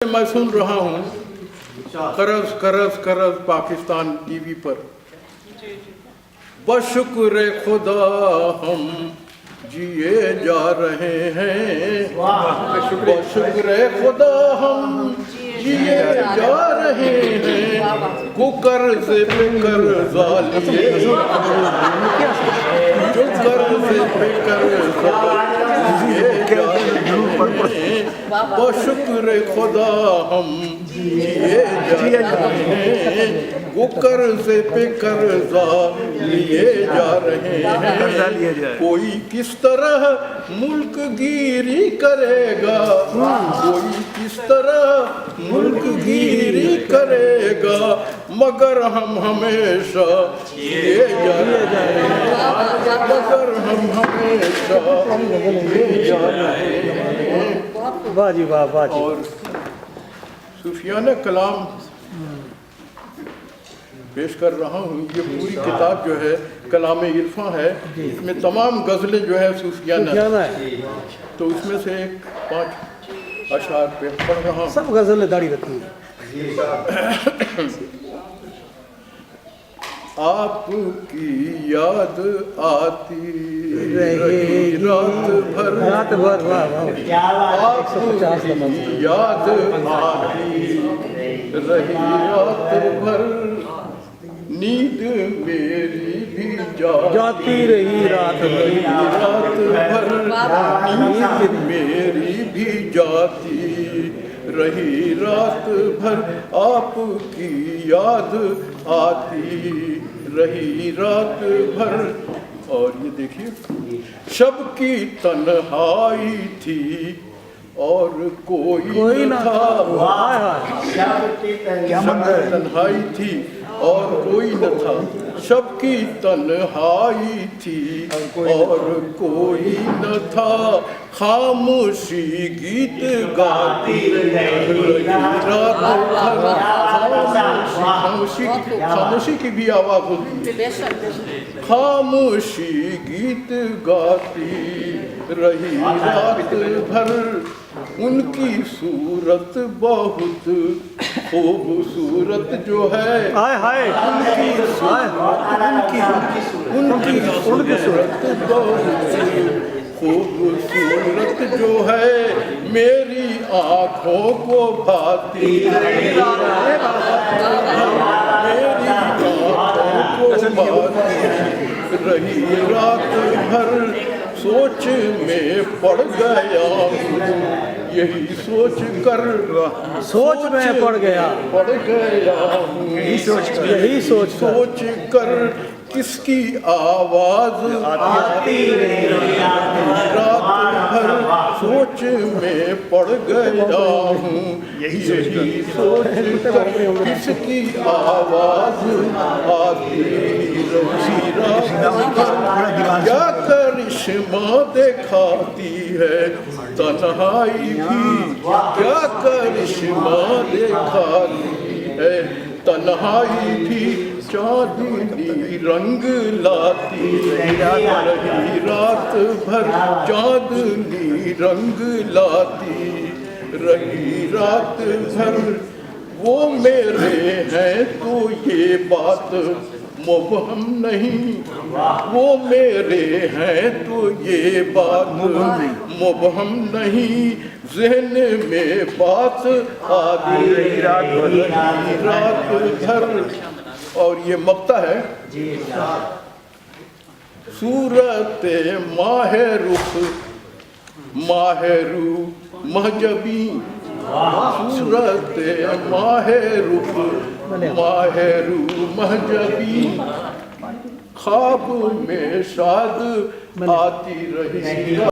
मैं सुन रहा हूँ करज करज करज पाकिस्तान टीवी पर। बशुक्र खुदा हम जिए जा रहे हैं, बशुक्र खुदा हम जिए जा रहे हैं। कुकर से कर्जा लिए, जो कर्ज पे कर्जा लिए जा रहे हैं। बशुक्र खुदा हम जिए जा रहे हैं, वो कर्ज पे कर्जा लिए जा रहे हैं। कोई किस तरह मुल्क गिरी करेगा, कोई किस तरह मुल्क गिरी करेगा, मगर हम हमेशा ये जा रहे हैं, मगर हम हमेशा ये जा रहे हैं। वाह जी वाह, वाह जी। और सूफियाना कलाम पेश कर रहा हूँ। ये पूरी किताब जो है कलाम इरफान है, इसमें तमाम गज़लें जो है सूफियाना है। तो उसमें से एक 5 अशआर पे पढ़ रहा हूँ। सब गज़लें दाढ़ी रखी है। आपकी याद आती रही रात भर, रात भर, वाह वाह। आपकी याद आती रही रात भर, नींद मेरी भी जाती रही रात भर, नींद मेरी भी जाती रही रात भर, आपकी याद आती रही रात भर। और ये देखिए, शब की तन्हाई थी और कोई न था, तन्हाई थी और कोई न था, शब की तन्हाई थी और कोई न था, खामोशी गीत गाती रही रात भर। खामोशी की भी आवाज होती है। खामोशी गीत गाती रही रात भर, उनकी सूरत बहुत खूबसूरत जो है, उनकी सूरत बहुत खूबसूरत जो है, मेरी आँखों को भाती, मेरी आँखों को भाती रही रात भर। सोच में पड़ गया, यही सोच कर सोच में पड़ गया, यही सोच कर किसकी आवाज आती रही रात भर। सोच में पड़ गया हूँ, यही सोच कर किसकी आवाज आती रही रात भर। क्या करिश्मा दिखाती है तन्हाई भी, क्या करिश्मा दिखाती है तन्हाई भी, चांदनी रंग लाती रही रात भर, चांदनी रंग लाती रही रात भर। वो मेरे हैं तो ये बात मुबहम नहीं, वो मेरे हैं तो ये बात मुबहम नहीं, ज़हन में बात आती रही रात भर। और ये मक्ता है, सूरत माहरूख माहरू महजबी, सूरत माहरूख माहरू महजबी, ख्वाब में शाद आती रही।